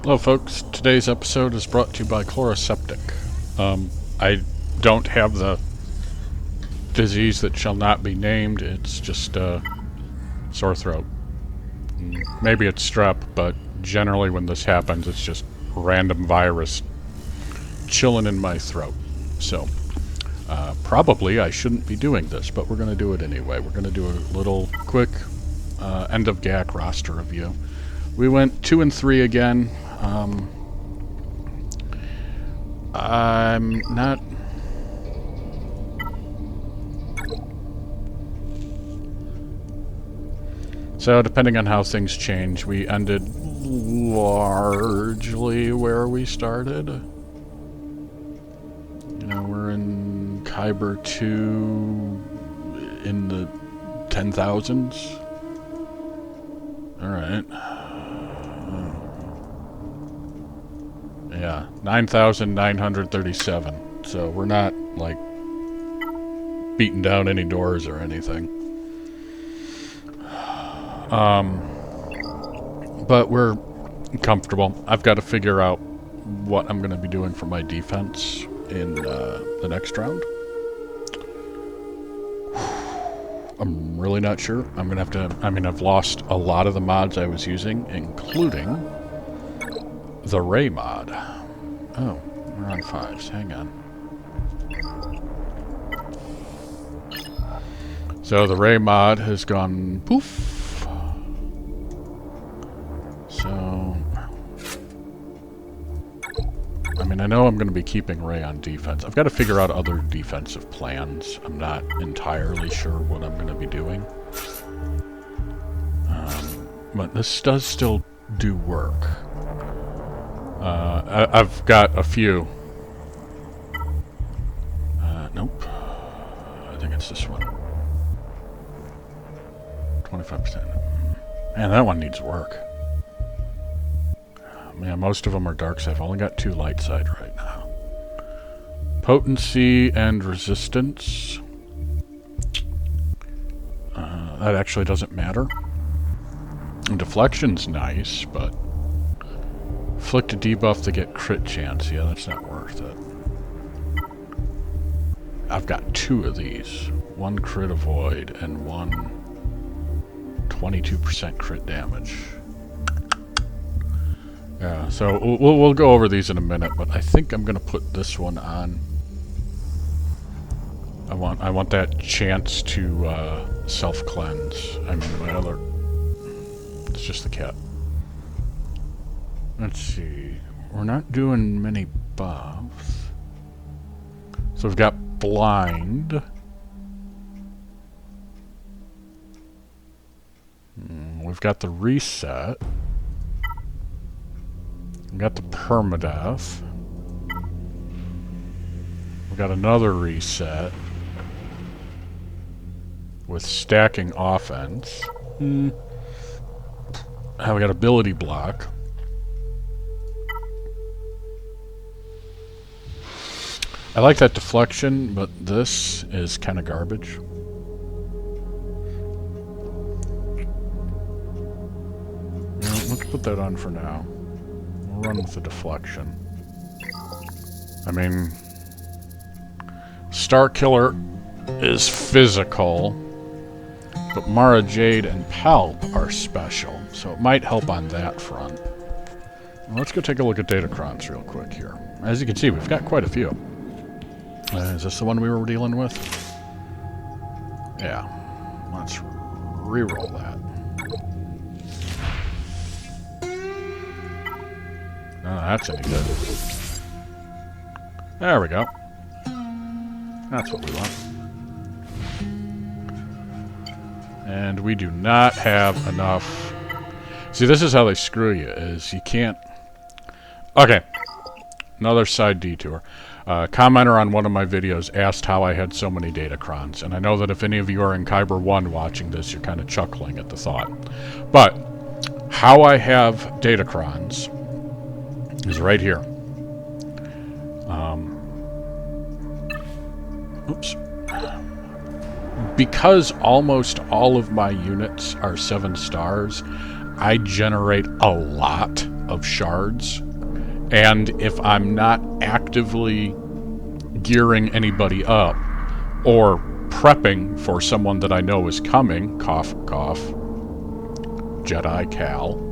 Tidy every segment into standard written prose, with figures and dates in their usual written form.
Hello folks, today's episode is brought to you by Chloroseptic. I don't have the disease that shall not be named, it's just sore throat. Maybe it's strep, but generally when this happens it's just random virus chilling in my throat. So, probably I shouldn't be doing this, but we're going to do it anyway. We're going to do a little quick end of GAC roster review. We went 2 and 3 again. I'm not... So, depending on how things change, we ended largely where we started. You know, we're in Kyber 2 in the 10,000s. Alright. Yeah, 9,937. So we're not, like, beating down any doors or anything. But we're comfortable. I've got to figure out what I'm going to be doing for my defense in the next round. I'm really not sure. I'm going to have to... I mean, I've lost a lot of the mods I was using, including the Ray mod. Oh, we're on 5s. Hang on. So the Ray mod has gone poof. So... I mean, I know I'm going to be keeping Ray on defense. I've got to figure out other defensive plans. I'm not entirely sure what I'm going to be doing. But this does still do work. I've got a few. Nope. I think it's this one. 25%. Man, that one needs work. Man, most of them are dark side. I've only got 2 light side right now. Potency and resistance. That actually doesn't matter. And deflection's nice, but inflict a debuff to get crit chance. Yeah, that's not worth it. I've got 2 of these. 1 crit avoid and 1 22% crit damage. Yeah, so we'll go over these in a minute, but I think I'm gonna put this one on. I want that chance to self-cleanse. I mean, my other... It's just the cat. Let's see. We're not doing many buffs. So we've got blind. We've got the reset. We got the permadeath. We got another reset with stacking offense. We got ability block. I like that deflection, but this is kind of garbage. Let's put that on for now. Run with the deflection. I mean, Star Killer is physical, but Mara Jade and Palp are special, so it might help on that front. Let's go take a look at Datacrons real quick here. As you can see, we've got quite a few. Is this the one we were dealing with? Yeah. Let's re-roll that. Oh, that's any good. There we go. That's what we want. And we do not have enough... See, this is how they screw you, is you can't... Okay. Another side detour. Commenter on one of my videos asked how I had so many Datacrons, and I know that if any of you are in Kyber 1 watching this, you're kind of chuckling at the thought. But, how I have Datacrons is right here. Oops. Because almost all of my units are 7 stars, I generate a lot of shards. And if I'm not actively gearing anybody up or prepping for someone that I know is coming, cough, cough, Jedi Cal,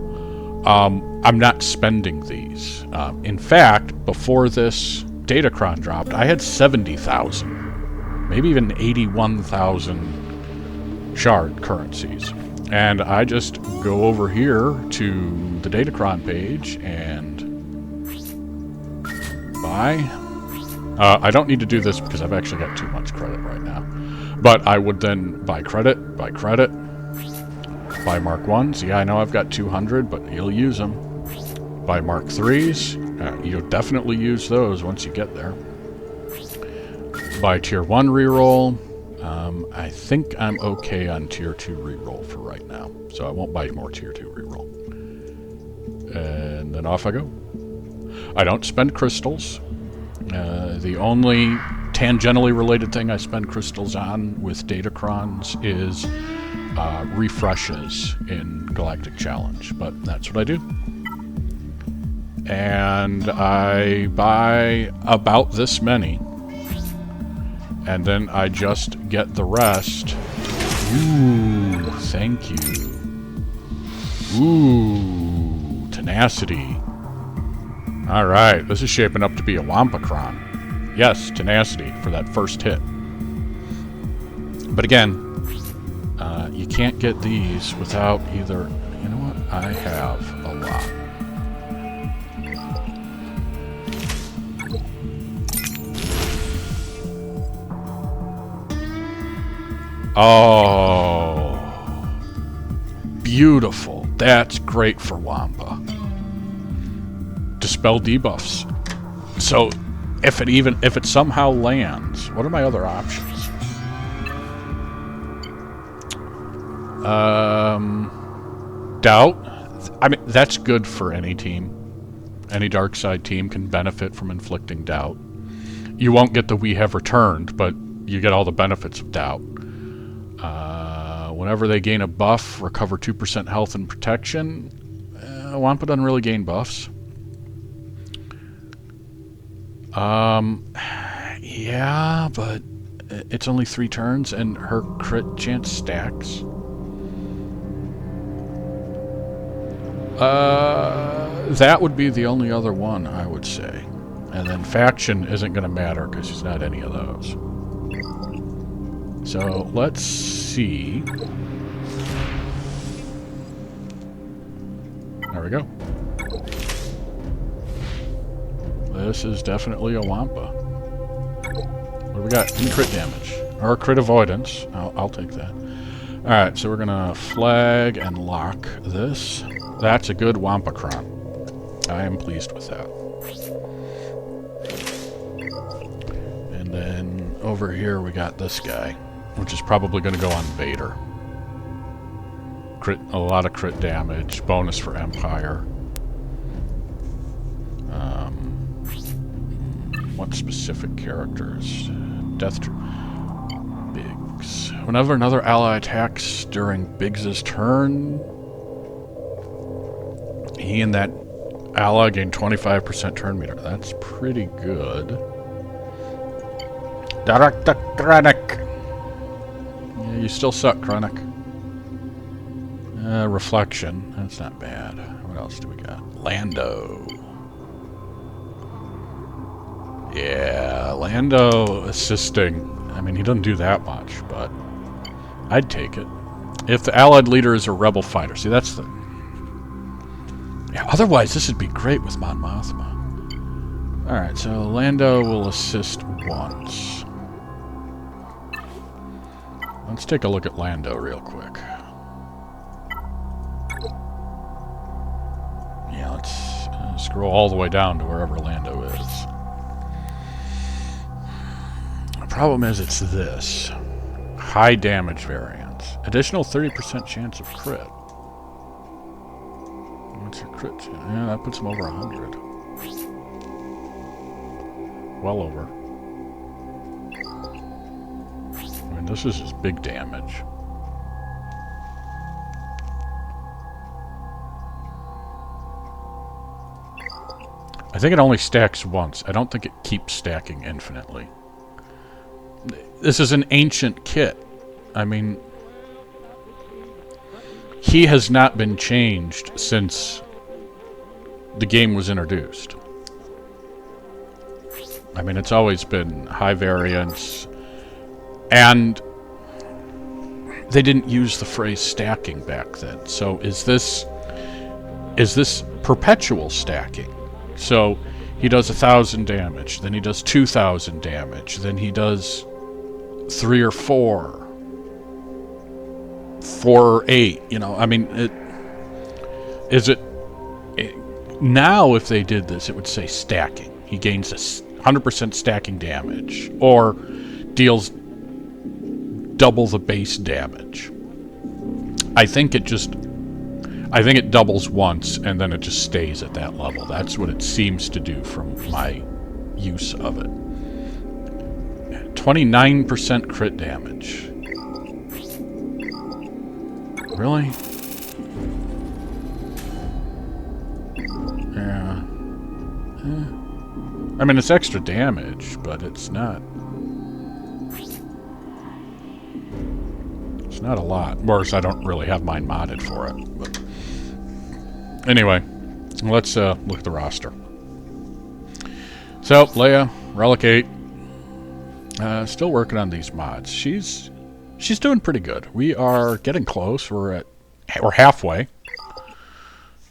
I'm not spending these. In fact, before this Datacron dropped, I had 70,000, maybe even 81,000 shard currencies. And I just go over here to the Datacron page and buy. I don't need to do this because I've actually got too much credit right now. But I would then buy credit, buy Mark 1s. Yeah, I know I've got 200, but you'll use them. Buy Mark 3s. You'll definitely use those once you get there. Buy Tier 1 reroll. I think I'm okay on Tier 2 reroll for right now. So I won't buy more Tier 2 reroll. And then off I go. I don't spend crystals. The only tangentially related thing I spend crystals on with Datacrons is refreshes in Galactic Challenge, but that's what I do. And I buy about this many, and then I just get the rest. Ooh, thank you. Ooh, tenacity. Alright, this is shaping up to be a Wampacron. Yes, tenacity for that first hit. But again, you can't get these without either... You know what? I have a lot. Oh, beautiful. That's great for Wampa. Dispel debuffs. So, if it somehow lands, what are my other options? Doubt. I mean, that's good for any team. Any dark side team can benefit from inflicting doubt. You won't get the We Have Returned, but you get all the benefits of doubt. Whenever they gain a buff, recover 2% health and protection. Wampa doesn't really gain buffs. Yeah, but it's only 3 turns, and her crit chance stacks. That would be the only other one, I would say. And then faction isn't going to matter, because she's not any of those. So, let's see. There we go. This is definitely a Wampa. What do we got? Crit damage. Or crit avoidance. I'll take that. Alright, so we're going to flag and lock this. That's a good Wampacron. I am pleased with that. And then over here we got this guy, which is probably going to go on Vader. Crit, a lot of crit damage, bonus for Empire. What specific characters? Death Biggs. Whenever another ally attacks during Biggs's turn, he and that ally gain 25% turn meter. That's pretty good. Director Krennic. Yeah, you still suck, Krennic. Reflection. That's not bad. What else do we got? Lando. Yeah, Lando assisting. I mean, he doesn't do that much, but I'd take it. If the allied leader is a rebel fighter. See, that's the... Yeah, otherwise, this would be great with Mon Mothma. Alright, so Lando will assist once. Let's take a look at Lando real quick. Yeah, let's scroll all the way down to wherever Lando is. The problem is it's this. High damage variance. Additional 30% chance of crit. What's your crit chance? Yeah, that puts him over 100. Well over. I mean, this is just big damage. I think it only stacks once. I don't think it keeps stacking infinitely. This is an ancient kit. I mean, he has not been changed since the game was introduced. I mean, it's always been high variance, and they didn't use the phrase stacking back then. So is this perpetual stacking? So he does 1,000 damage, then he does 2,000 damage, then he does 3 or 4, 4 or 8. You know, I mean, now if they did this, it would say stacking. He gains 100% stacking damage, or deals double the base damage. I think it doubles once, and then it just stays at that level. That's what it seems to do from my use of it. 29% crit damage. Really? Yeah. I mean, it's extra damage, but it's not... It's not a lot. Of course, I don't really have mine modded for it. But anyway, let's look at the roster. So, Leia, Relic 8. Still working on these mods. She's doing pretty good. We are getting close. We're halfway.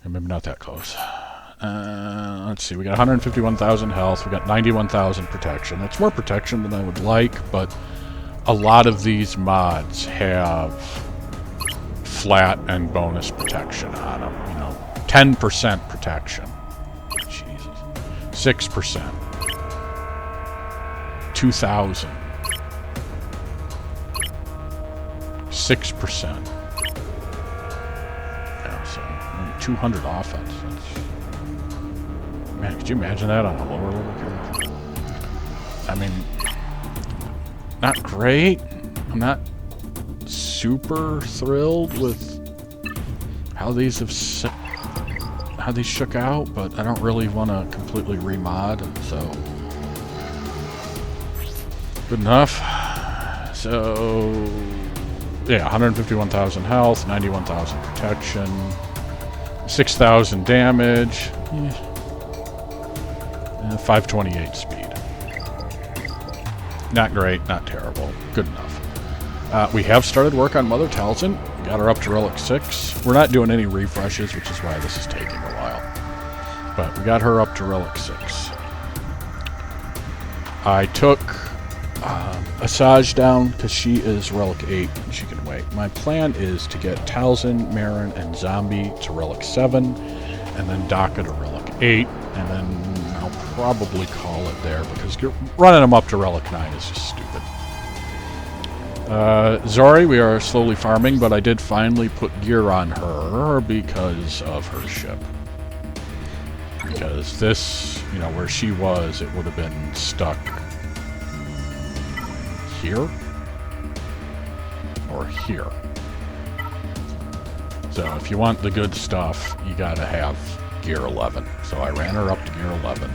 And maybe not that close. Let's see. We got 151,000 health. We got 91,000 protection. That's more protection than I would like, but a lot of these mods have flat and bonus protection on them. You know, 10% protection. Jesus. 6%. 2,000. 6%. Yeah, so 200 offense. Man, could you imagine that on a lower level character? I mean, not great. I'm not super thrilled with how these shook out, but I don't really want to completely remod, so good enough. So yeah, 151,000 health, 91,000 protection, 6,000 damage, 528 speed. Not great, not terrible, good enough. We have started work on Mother Talzin. We got her up to Relic 6. We're not doing any refreshes, which is why this is taking a while. But we got her up to Relic 6. I took Asajj down because she is Relic 8 and she can wait. My plan is to get Talzin, Marin, and Zombie to Relic 7, and then Daka to Relic 8, and then I'll probably call it there because running them up to Relic 9 is just stupid. Zori, we are slowly farming, but I did finally put gear on her because of her ship. Because this, you know, where she was, it would have been stuck here or here. So if you want the good stuff, you gotta have gear 11. So I ran her up to gear 11.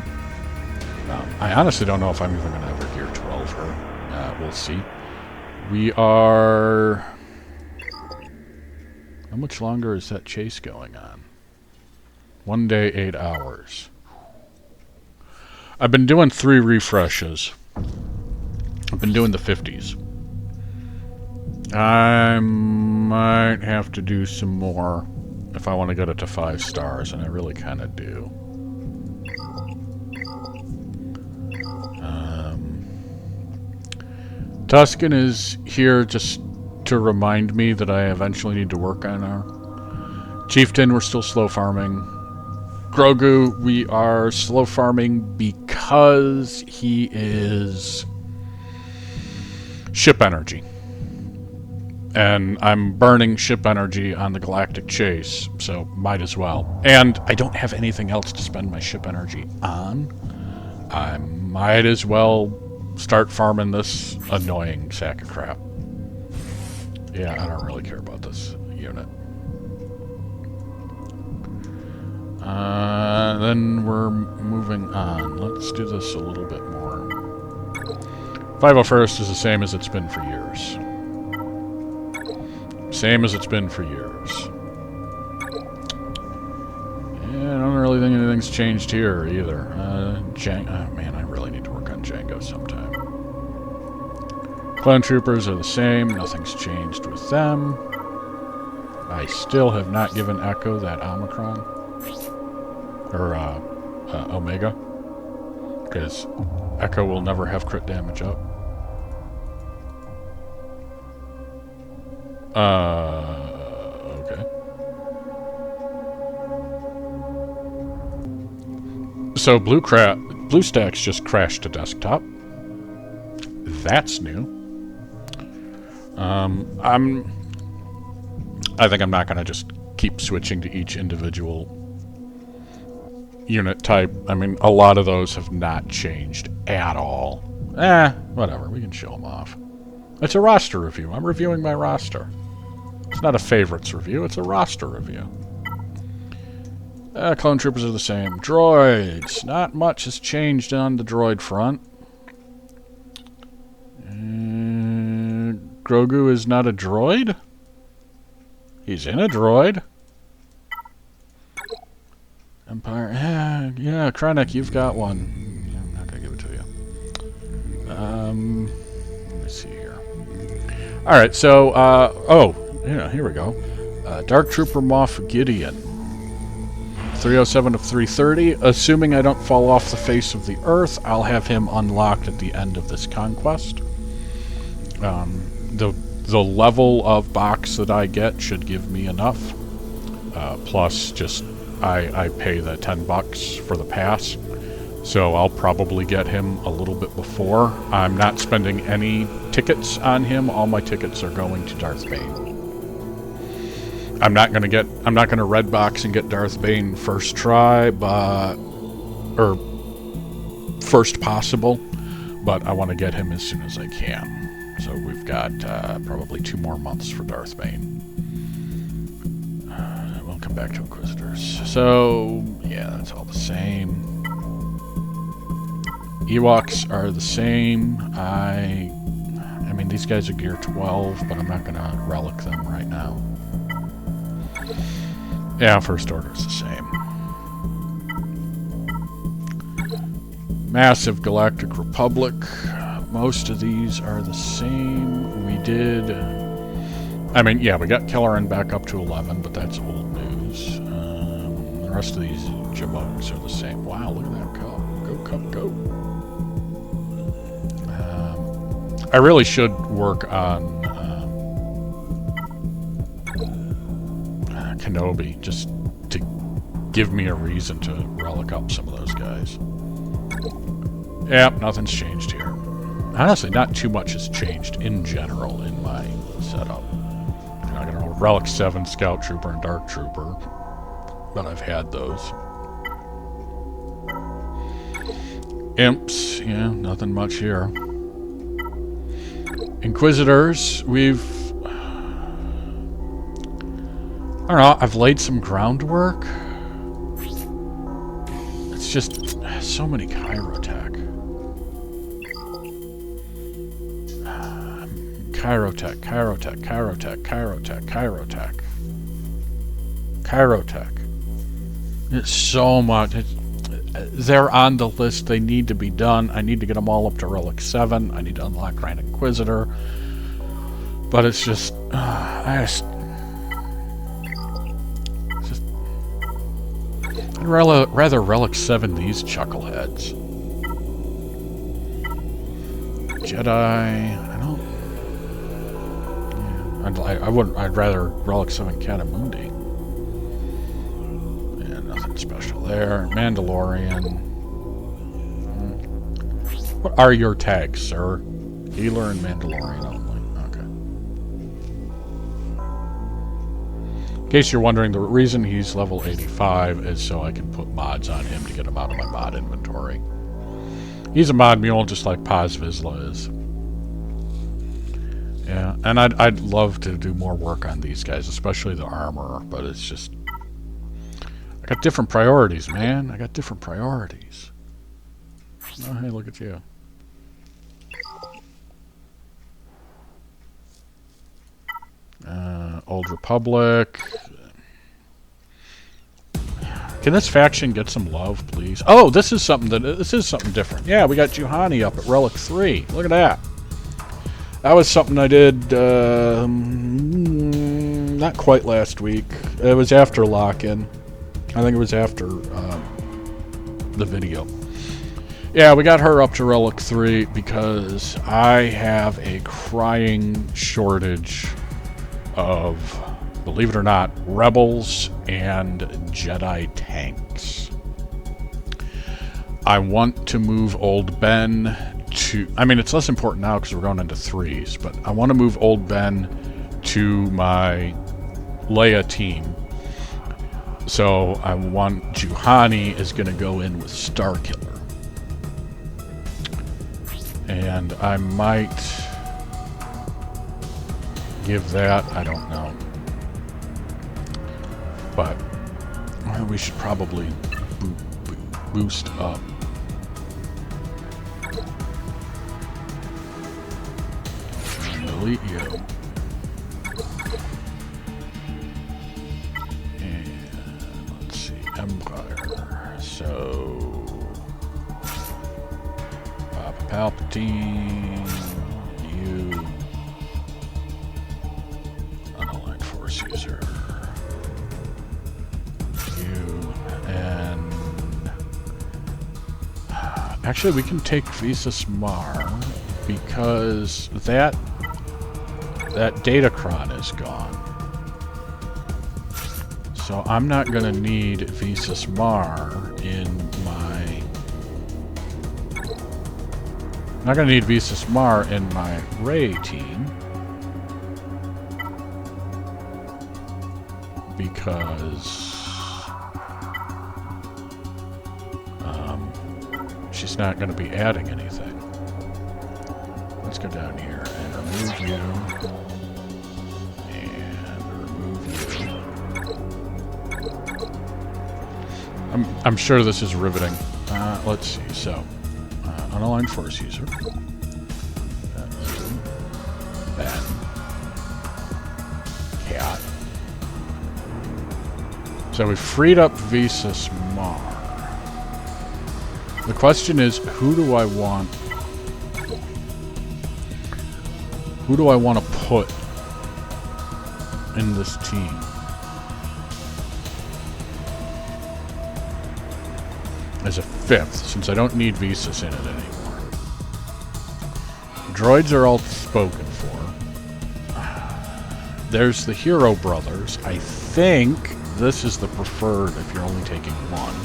I honestly don't know if I'm even gonna ever gear 12 her. We'll see. We are... How much longer is that chase going on? 1 day, 8 hours. I've been doing 3 refreshes. I've been doing the 50s. I might have to do some more if I want to get it to 5 stars, and I really kind of do. Tusken is here just to remind me that I eventually need to work on our Chieftain. We're still slow farming. Grogu, we are slow farming because he is ship energy. And I'm burning ship energy on the Galactic Chase, so might as well. And I don't have anything else to spend my ship energy on. I might as well start farming this annoying sack of crap. Yeah, I don't really care about this unit. Then we're moving on. Let's do this a little bit more. 501st is the same as it's been for years. Same as it's been for years. Yeah, I don't really think anything's changed here either. Man, I really need to work on Django sometime. Clone troopers are the same. Nothing's changed with them. I still have not given Echo that Omicron. Or, Omega. Because Echo will never have crit damage up. Okay. So Bluestacks just crashed to desktop. That's new. I think I'm not going to just keep switching to each individual unit type. I mean, a lot of those have not changed at all. Whatever. We can show them off. It's a roster review. I'm reviewing my roster. It's not a favorites review. It's a roster review. Clone troopers are the same. Droids. Not much has changed on the droid front. Grogu is not a droid? He's in a droid. Empire. Yeah, Krennic, you've got one. Yeah, I'm not going to give it to you. Let me see here. Alright, so, here we go. Dark Trooper Moff Gideon. 307 of 330. Assuming I don't fall off the face of the earth, I'll have him unlocked at the end of this conquest. The level of box that I get should give me enough. Plus, just I pay the $10 for the pass, so I'll probably get him a little bit before. I'm not spending any tickets on him. All my tickets are going to Darth Bane. I'm not gonna red box and get Darth Bane first try, or first possible, but I want to get him as soon as I can. So we've got probably 2 more months for Darth Bane. We'll come back to Inquisitors. So, yeah, that's all the same. Ewoks are the same. I mean, these guys are gear 12, but I'm not going to relic them right now. Yeah, First Order is the same. Massive Galactic Republic. Most of these are the same. We did... I mean, yeah, we got Kelleran back up to 11, but that's old news. The rest of these Jamogs are the same. Wow, look at that cup. Go, cup, go. I really should work on Kenobi, just to give me a reason to relic up some of those guys. Yep, nothing's changed here. Honestly, not too much has changed in general in my setup. I got a Relic 7 Scout Trooper and Dark Trooper, but I've had those. Imps, yeah, nothing much here. Inquisitors, we've... I don't know, I've laid some groundwork. It's just so many Kyrotech. Kyrotech. It's so much. They're on the list. They need to be done. I need to get them all up to Relic 7. I need to unlock Grand Inquisitor. But it's just... I'd rather Relic 7 these chuckleheads. Jedi... I don't... I'd rather Relic 7 Catamundi. Yeah, nothing special there. Mandalorian. What are your tags, sir? Healer and Mandalorian only. Okay. In case you're wondering, the reason he's level 85 is so I can put mods on him to get him out of my mod inventory. He's a mod mule just like Paz Vizsla is. Yeah, and I'd love to do more work on these guys, especially the armor, but it's just... I Got different priorities, man. I got different priorities. Oh, hey, look at you. Old Republic. Can this faction get some love, please? Oh, this is something different. Yeah, we got Juhani up at Relic 3. Look at that. That was something I did not quite last week. It was after lock-in. I think it was after the video. Yeah, we got her up to Relic 3 because I have a crying shortage of, believe it or not, rebels and Jedi tanks. I want to move Old Ben to... I mean, it's less important now because we're going into 3s, but I want to move Old Ben to my Leia team. So I want Juhani is going to go in with Starkiller. And I might give that, I don't know. But we should probably boost up. And delete you. And let's see, Empire. So Palpatine, you, unaligned force user, you, and actually we can take Visas Mar because that Datacron is gone. So I'm not going to need Visas Mar in my... I'm not going to need Visas Mar in my Rey team because she's not going to be adding anything. Let's go down here and remove you and remove you. I'm sure this is riveting. Let's see. So. Unaligned force user. Ben. Cat. So we freed up Visas Mar. The question is, who do I want? Who do I want to put in this team? As a 5th, since I don't need Visas in it anymore. Droids are all spoken for. There's the Hero Brothers. I think this is the preferred if you're only taking one.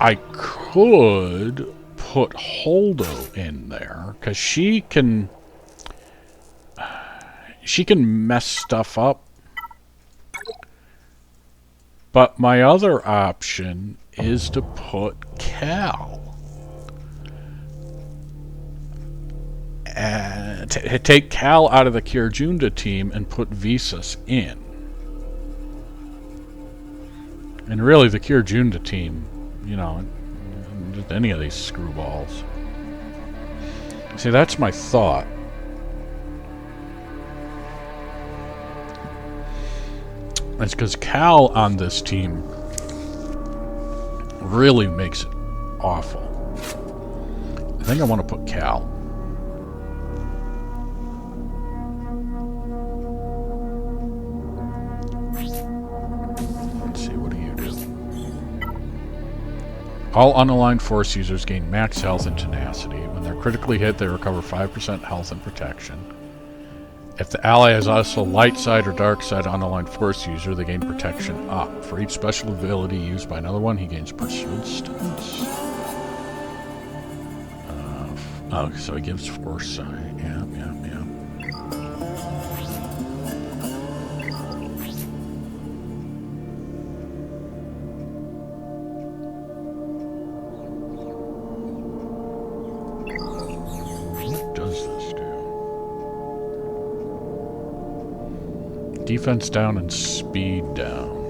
I could put Holdo in there, because she can mess stuff up. But my other option is to put Cal. And take Cal out of the Kirjunda team and put Visas in. And really the Kirjunda team, you know, just any of these screwballs. See, that's my thought. It's because Cal on this team really makes it awful. I think I want to put Cal. Let's see, what do you do? All unaligned force users gain max health and tenacity. When they're critically hit, they recover 5% health and protection. If the ally is also light side or dark side unaligned force user, they gain protection up. For each special ability used by another one, he gains persistence. Oh, so he gives foresight. Yeah. What does this do? Defense down and speed down.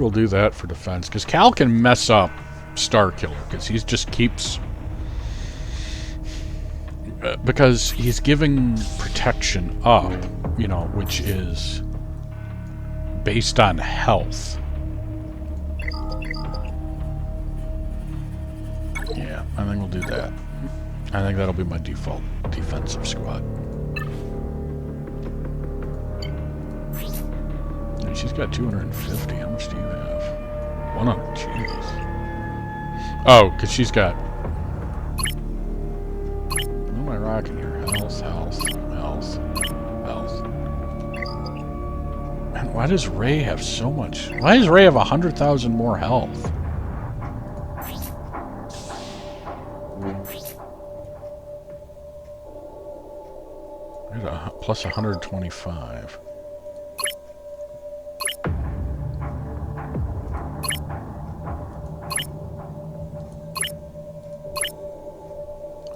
we'll do that for defense, because Cal can mess up Starkiller, because he just keeps... because he's giving protection up, you know, which is based on health. Yeah, I think we'll do that. I think that'll be my default defensive squad. And she's got 250. How much do you have? 100. Jeez. Oh, because she's got... What am I rocking here? Health, health, health, health. Man, why does Ray have so much? Why does Ray have 100,000 more health? Plus 125.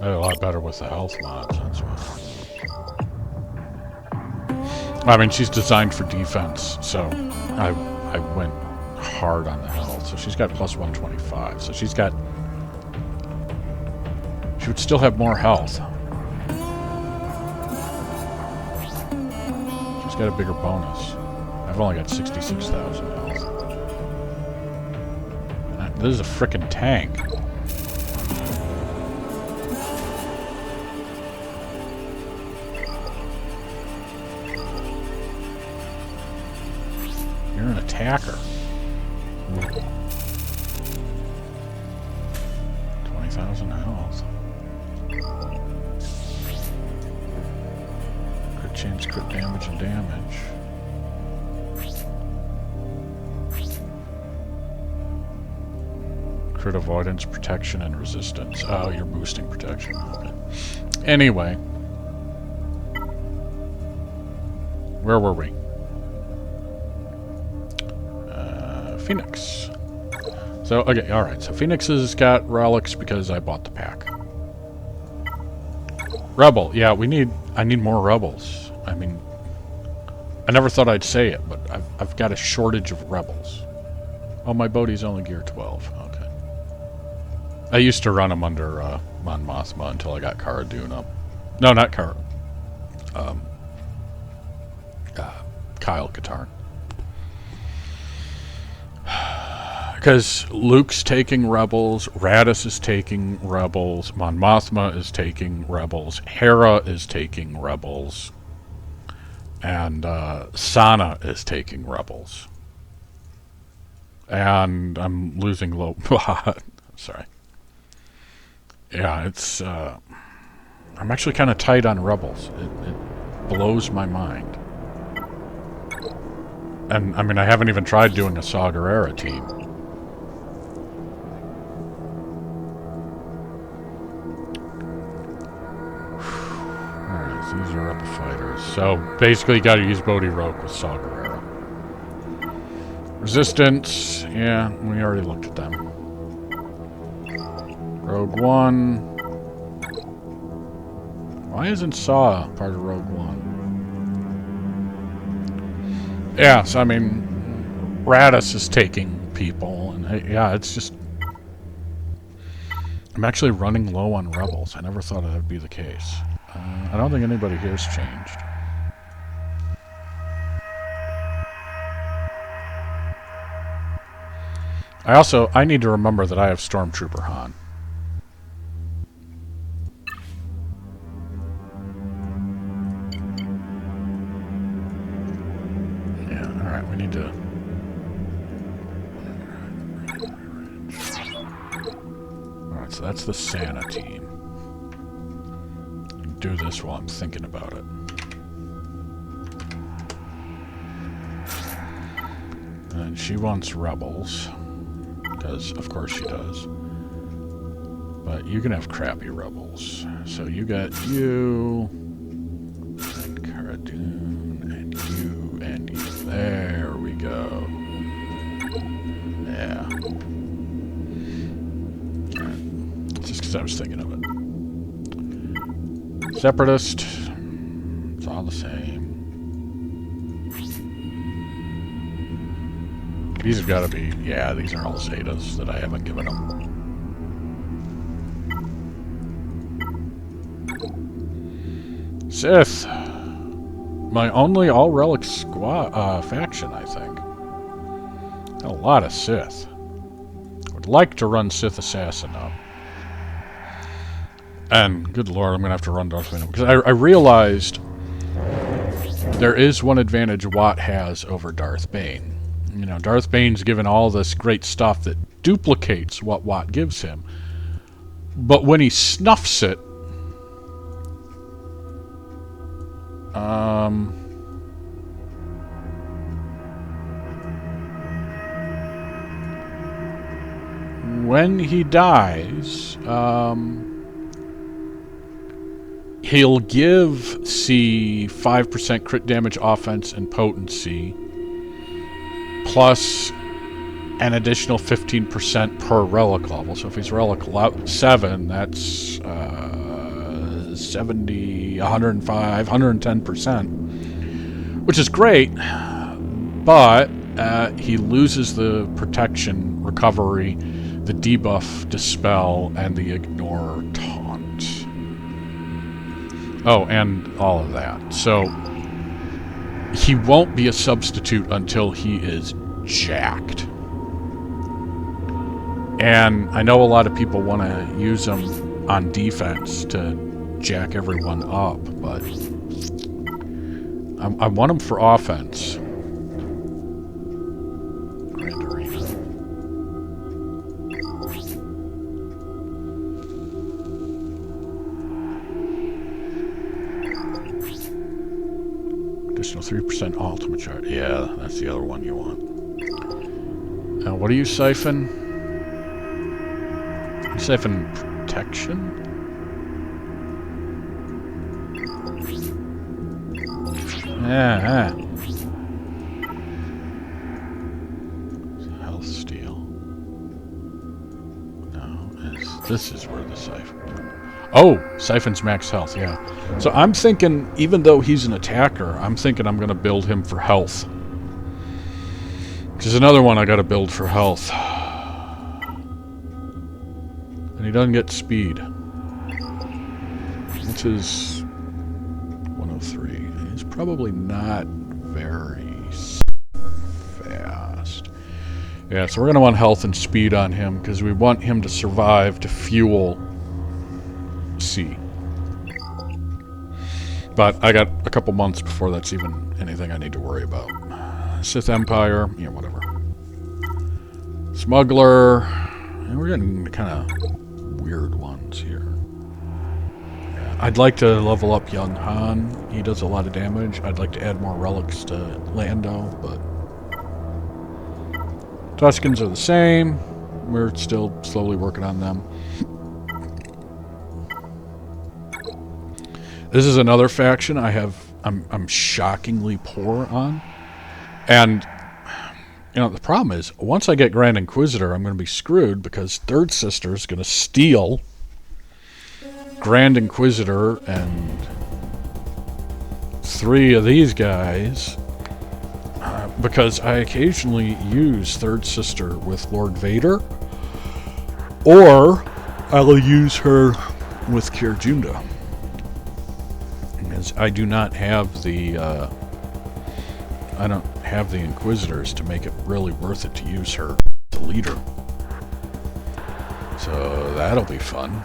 I did a lot better with the health mods, that's why. I mean, she's designed for defense, so I went hard on the health. So she's got plus 125. So she's got... She would still have more health. Got a bigger bonus. I've only got 66,000 health. This is a frickin' tank. You're an attacker. 20,000 health. Chance crit damage and damage. Crit avoidance, protection, and resistance. Oh, you're boosting protection. Okay. Anyway. Where were we? Phoenix. So, okay, alright. So Phoenix has got relics because I bought the pack. Rebel. Yeah, I need more rebels. I mean, I never thought I'd say it, but I've got a shortage of rebels. Oh, my Bodhi's only gear 12. Okay. I used to run them under Mon Mothma until I got Cara Dune up. No, not Cara. Kyle Katarn. Because Luke's taking rebels, Radis is taking rebels, Mon Mothma is taking rebels, Hera is taking rebels, and Sana is taking rebels. And I'm losing low... Sorry. Yeah, it's... I'm actually kind of tight on rebels. It blows my mind. And, I mean, I haven't even tried doing a Saw Gerrera team. Alright, so these are rebel fighters. So, basically, you gotta use Bodhi Rogue with Saw Gerrera. Resistance, yeah, we already looked at them. Rogue One. Why isn't Saw part of Rogue One? Yeah, so I mean, Radis is taking people, and yeah, it's just... I'm actually running low on rebels. I never thought that would be the case. I don't think anybody here's changed. I need to remember that I have Stormtrooper Han. We need to... Alright, so that's the Santa team. Do this while I'm thinking about it. And she wants rebels. Because, of course she does. But you can have crappy rebels. So you got you... and Cara Dune, and you, and you. There we go. Yeah. Alright. Just because I was thinking of it. Separatist. It's all the same. These have got to be... Yeah, these are all Zetas that I haven't given them. Sith. My only all-relic squad faction, I think. A lot of Sith. Would like to run Sith Assassin up. And, good lord, I'm going to have to run Darth Vader. Because I realized there is one advantage Watt has over Darth Bane. You know, Darth Bane's given all this great stuff that duplicates what Watt gives him. But when he snuffs it, when he dies, he'll give C 5% crit damage, offense, and potency, plus an additional 15% per relic level. So if he's relic 7, that's 70, 105, 110%, which is great, but he loses the protection, recovery, the debuff, dispel, and the ignore taunt. Oh, and all of that. So he won't be a substitute until he is jacked. And I know a lot of people want to use him on defense to jack everyone up, but I want him for offense. Grand Arena. Additional 3% ultimate charge. Yeah, that's the other one you want. Now, what do you siphon? You siphon protection? Yeah. Health steal. No, this is where the siphon. Oh, siphon's max health, yeah. So I'm thinking, even though he's an attacker, I'm thinking I'm going to build him for health. There's another one I got to build for health. And he doesn't get speed. Which is 103. He's probably not very fast. Yeah, so we're going to want health and speed on him, because we want him to survive to fuel C. But I got a couple months before that's even anything I need to worry about. Sith Empire, yeah, whatever. Smuggler. And we're getting kind of weird ones here. Yeah, I'd like to level up Young Han. He does a lot of damage. I'd like to add more relics to Lando, but Tuscans are the same. We're still slowly working on them. This is another faction I'm shockingly poor on. And, you know, the problem is, once I get Grand Inquisitor, I'm going to be screwed, because Third Sister is going to steal Grand Inquisitor and 3 of these guys, because I occasionally use Third Sister with Lord Vader, or I'll use her with Kier Junda. Because I do not have the Inquisitors to make it really worth it to use her, the leader. So that'll be fun.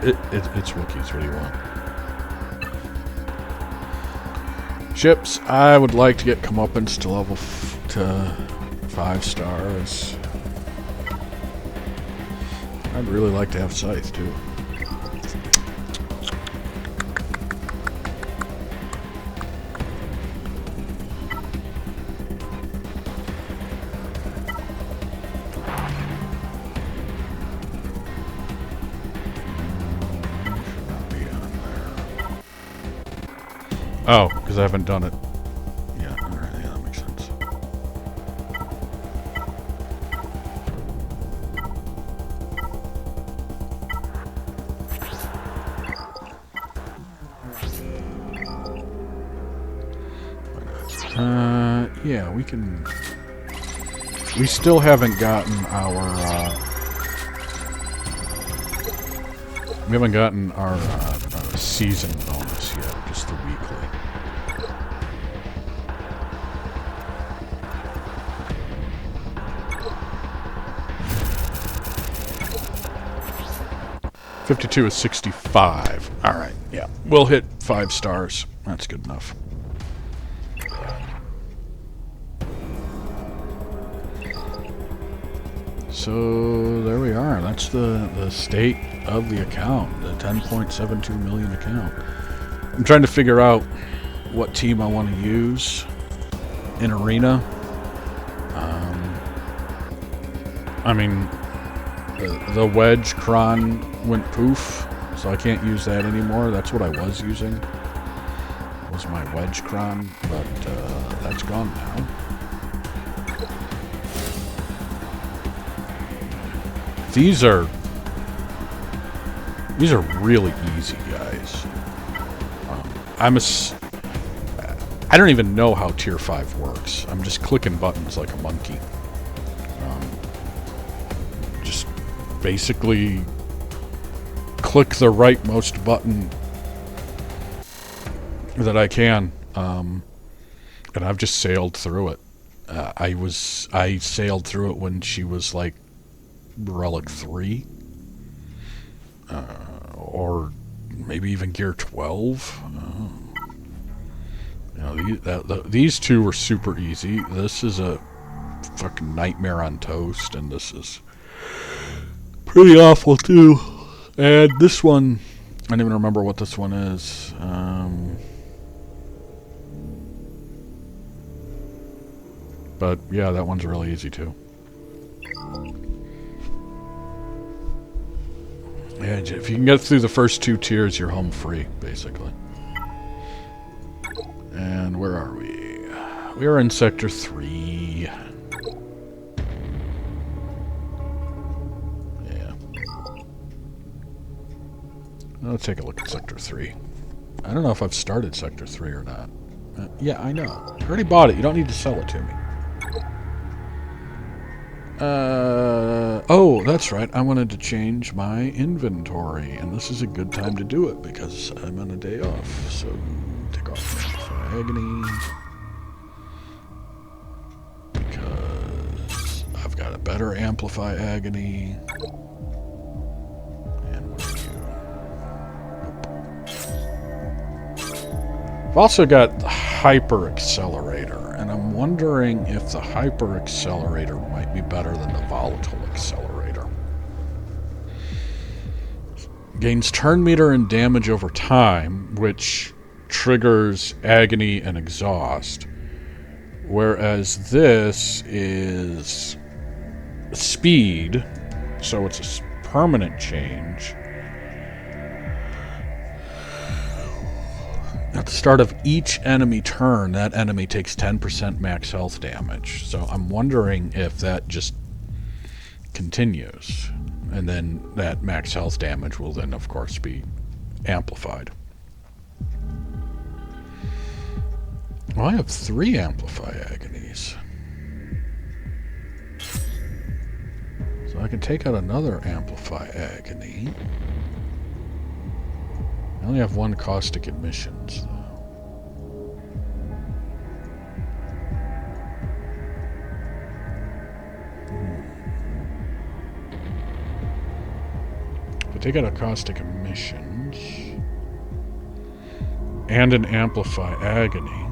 It's Wookiees. What do you want? Ships. I would like to get comeuppance to level to 5 stars. I'd really like to have Scythe too. Oh, because I haven't done it. Yeah, alright, yeah, that makes sense. yeah, we can... We still haven't gotten our, we haven't gotten our season bonus yet, just the weekly. $52 is 65. Alright, yeah. We'll hit 5 stars. That's good enough. So there we are. That's the state of the account, the 10.72 million account. I'm trying to figure out what team I want to use in Arena. I mean, the Wedge Cron went poof, so I can't use that anymore. That's what I was using, was my Wedge Cron, but that's gone now. These are really easy, guys. I don't even know how Tier 5 works. I'm just clicking buttons like a monkey. Just basically click the rightmost button that I can, and I've just sailed through it. I sailed through it when she was like Relic 3, or maybe even Gear 12. You know, these two were super easy. This is a fucking nightmare on toast, and this is pretty awful too. And this one, I don't even remember what this one is. But yeah, that one's really easy too. Yeah, if you can get through the first 2 tiers, you're home free, basically. And where are we? We are in Sector 3. Yeah. Let's take a look at Sector 3. I don't know if I've started Sector 3 or not. Yeah, I know. I already bought it. You don't need to sell it to me. Oh, that's right. I wanted to change my inventory, and this is a good time to do it because I'm on a day off. So, take off Amplify Agony. Because I've got a better Amplify Agony. And what are you? I've also got Hyper Accelerator, and I'm wondering if the Hyper Accelerator might be better than the Volatile Accelerator. Gains turn meter and damage over time, which triggers Agony and Exhaust, whereas this is speed, so it's a permanent change. At the start of each enemy turn, that enemy takes 10% max health damage. So I'm wondering if that just continues. And then that max health damage will then, of course, be amplified. Well, I have 3 Amplify Agonies. So I can take out another Amplify Agony. I only have 1 Caustic Admissions, though. If I take out a Caustic Emissions and an Amplify Agony,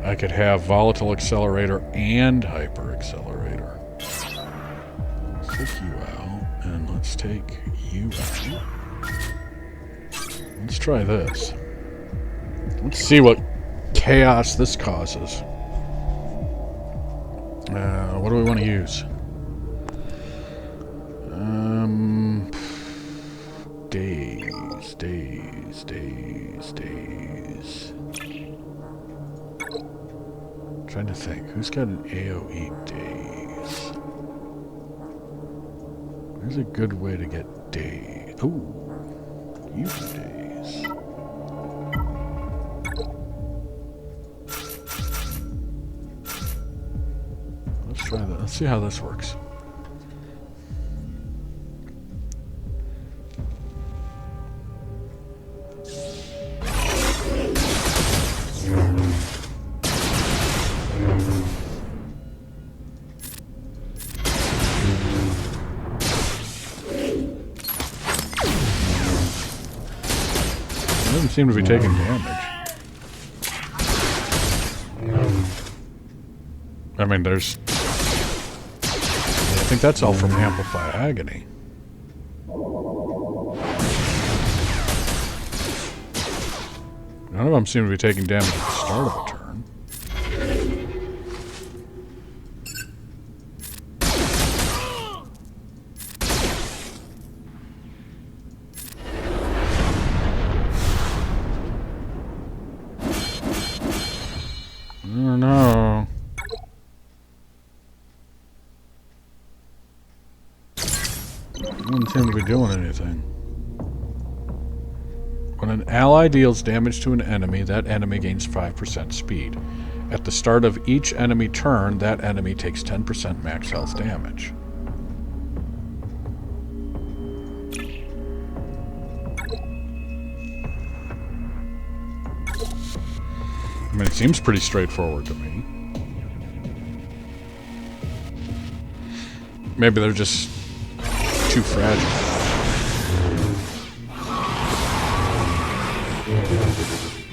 I could have Volatile Accelerator and Hyper Accelerator. Let's take you out, and let's take you out. Let's try this. Let's see what chaos this causes. What do we want to use? Days. Trying to think. Who's got an AoE days? There's a good way to get days. Ooh. Use days. try that. Let's see how this works. Doesn't seem to be taking damage. I mean, there's... I think that's all from Amplify Agony. None of them seem to be taking damage at the start of a turn. I don't know. Doesn't seem to be doing anything. When an ally deals damage to an enemy, that enemy gains 5% speed. At the start of each enemy turn, that enemy takes 10% max health damage. I mean, it seems pretty straightforward to me. Maybe they're just too fragile.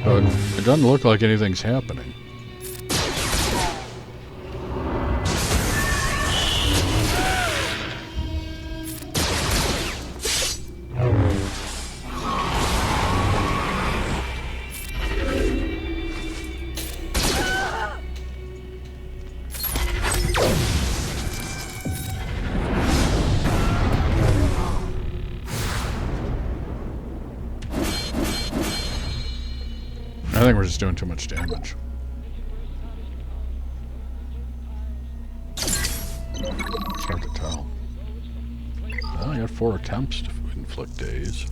But it doesn't look like anything's happening. I think we're just doing too much damage. It's hard to tell. Well, I got 4 attempts to inflict daze.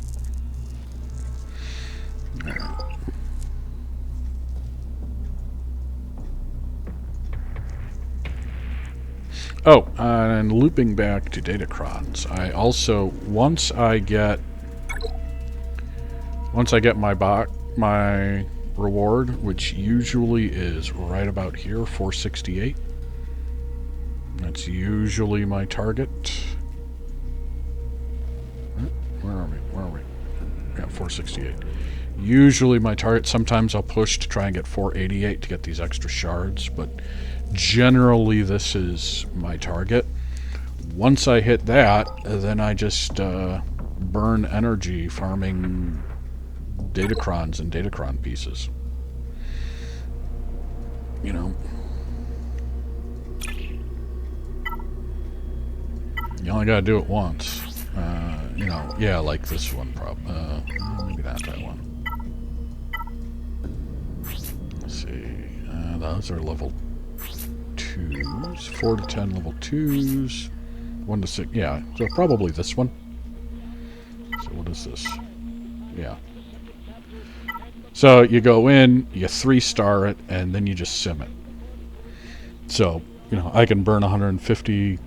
Oh, and looping back to Datacrons, I also, once I get my reward, which usually is right about here, 468. That's usually my target. Where are we? Yeah, 468. Usually my target. Sometimes I'll push to try and get 488 to get these extra shards, but generally this is my target. Once I hit that, then I just burn energy farming Datacrons and Datacron pieces. You know. You only gotta do it once. You know, yeah, like this one maybe not that one. Let's see. Those are level 2s. 4 to 10 level 2s. 1 to 6. Yeah, so probably this one. So what is this? Yeah. So you go in, you 3-star it, and then you just sim it. So, you know, I can burn 150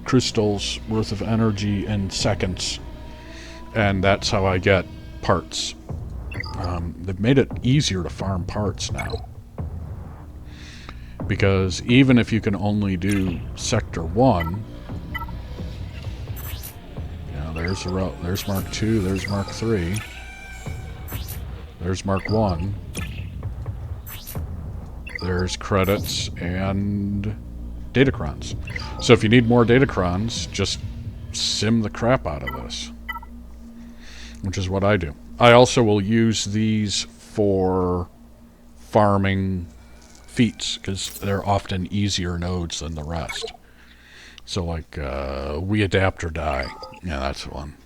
crystals worth of energy in seconds, and that's how I get parts. They've made it easier to farm parts now, because even if you can only do Sector 1, you know, there's Mark 2, there's Mark 3. There's Mark 1. There's credits and Datacrons. So if you need more Datacrons, just sim the crap out of this. Which is what I do. I also will use these for farming feats, because they're often easier nodes than the rest. So like, we adapt or die. Yeah, that's the one.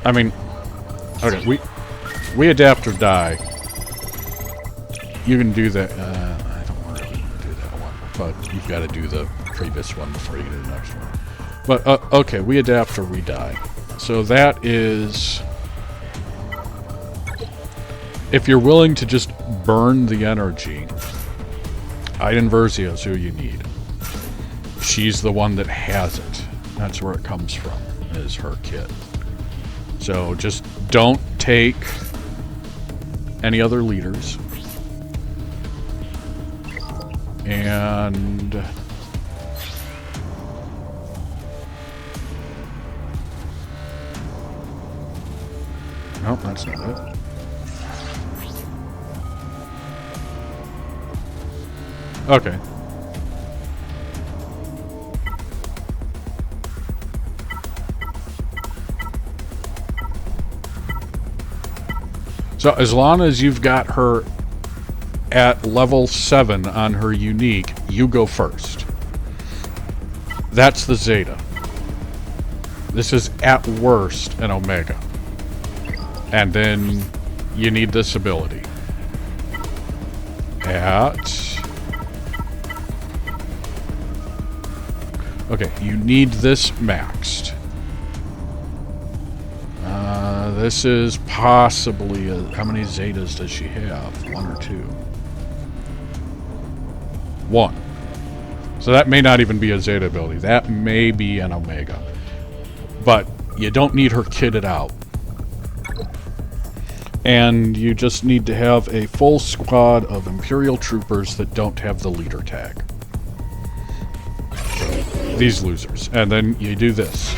I mean, okay, we adapt or die. You can do that. I don't really want to do that one, but you've got to do the previous one before you get to the next one. But okay, we adapt or we die. So that is, if you're willing to just burn the energy, Iden Versio is who you need. she's the one that has it. That's where it comes from, is her kit. So just don't take any other leaders. And nope, that's not it. Okay. So as long as you've got her at level 7 on her unique, you go first. That's the Zeta. This is at worst an Omega. And then you need this ability. Okay, you need this maxed. This is possibly how many Zetas does she have? 1 or 2? 1. So that may not even be a Zeta ability. That may be an Omega. But you don't need her kitted out. And you just need to have a full squad of Imperial troopers that don't have the leader tag. These losers. And then you do this.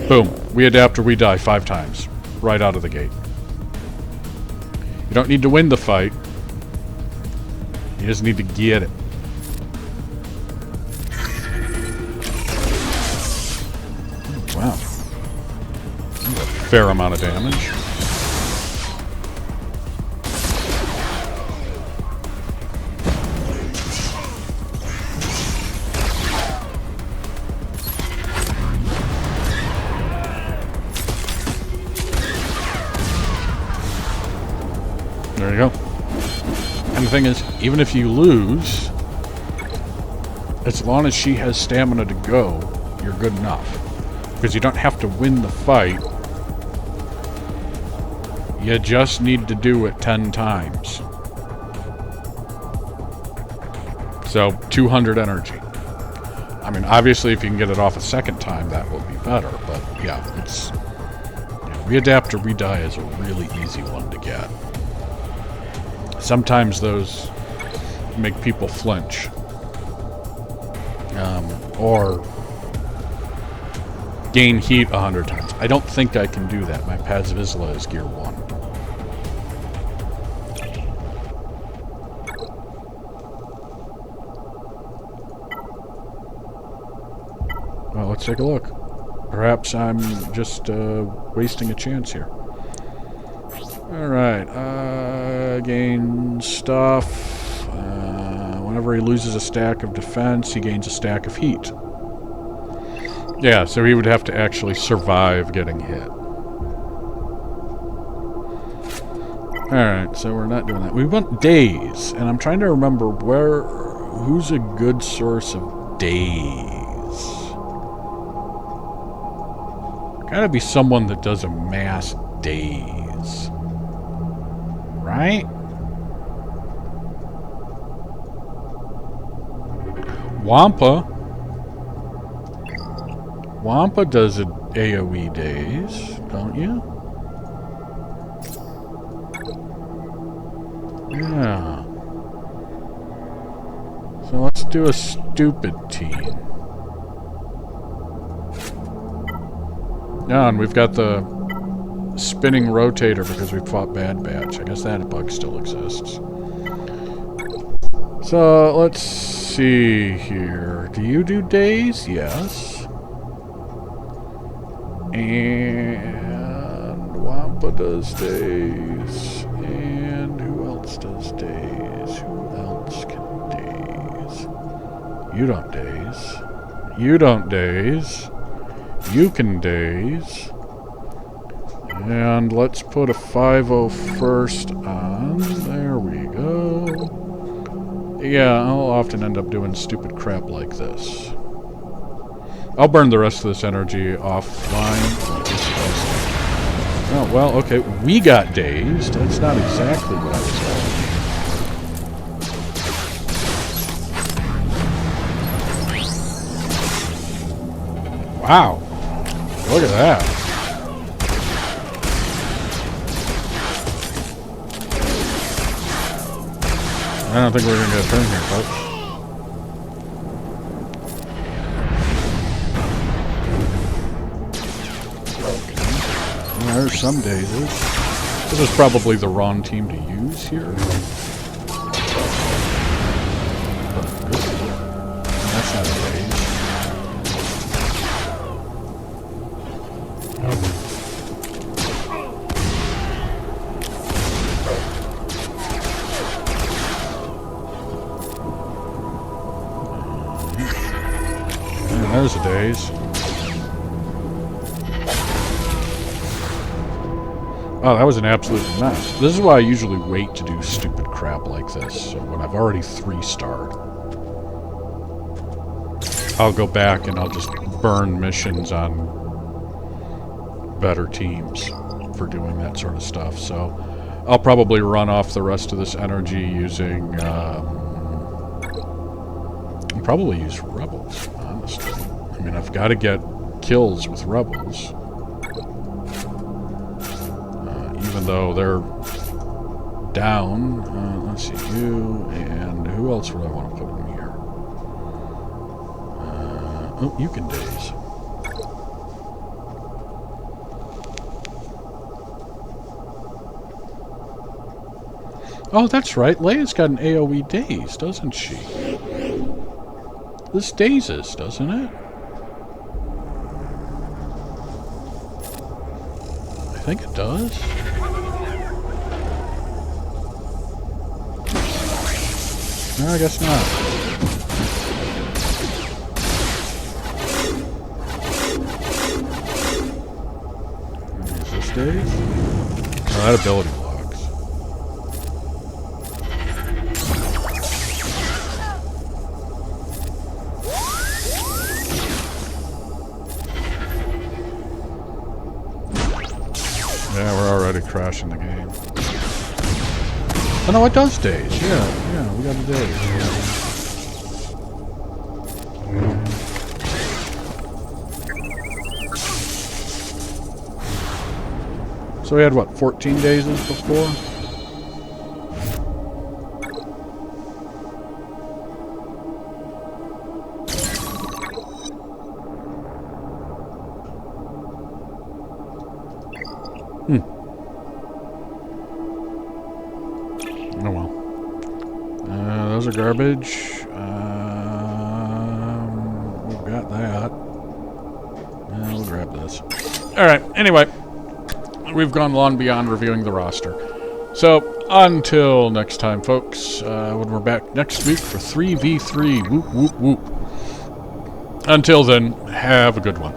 Boom. We adapt or we die 5 times. Right out of the gate. You don't need to win the fight. You just need to get it. Wow. That's a fair amount of damage. There you go. And the thing is, even if you lose, as long as she has stamina to go, you're good enough. Because you don't have to win the fight. You just need to do it 10 times. So, 200 energy. I mean, obviously, if you can get it off a second time, that will be better. But, yeah, it's... Readapt or redie is a really easy one to get. Sometimes those make people flinch. Or gain heat 100 times. I don't think I can do that. My Paz Vizsla is gear 1. Well, let's take a look. Perhaps I'm just wasting a chance here. Alright, gain stuff. Whenever he loses a stack of defense, he gains a stack of heat. Yeah, so he would have to actually survive getting hit. Alright, so we're not doing that. We want days, and I'm trying to remember who's a good source of days. Gotta be someone that does a mass days. Right? Wampa does an AoE days, don't you? Yeah. So let's do a stupid team. Yeah, and we've got the spinning rotator because we fought Bad Batch. I guess that bug still exists. So, let's see here. Do you do days? Yes. And Wampa does days. And who else does days? Who else can days? You don't days. You don't days. You can days. And let's put a 501st on. There we go. Yeah, I'll often end up doing stupid crap like this. I'll burn the rest of this energy offline. Oh, well, okay. We got dazed. That's not exactly what I was Wow. Look at that. I don't think we're going to get a turn here, folks. Well, there's some daisies. This is probably the wrong team to use here. That's not a daisy. There's a daze. Oh, that was an absolute mess. This is why I usually wait to do stupid crap like this. So when I've already 3-starred, I'll go back and I'll just burn missions on better teams for doing that sort of stuff. So I'll probably run off the rest of this energy using... I'll probably use rebels, honestly. I mean, I've got to get kills with rebels. Even though they're down. Let's see, you and who else would I want to put in here? Oh, you can daze. Oh, that's right. Leia's got an AoE daze, doesn't she? This dazes, doesn't it? I think it does. No, I guess not. Is this daze? Oh, that ability blocks. Yeah, we're already crashing the game. Oh no, it does daze. Yeah, we got a daze. So we had what, 14 dazes before? Oh well. Those are garbage. We've got that. We'll grab this. Alright, anyway. We've gone long beyond reviewing the roster. So, until next time, folks, when we're back next week for 3v3. Whoop, whoop, whoop. Until then, have a good one.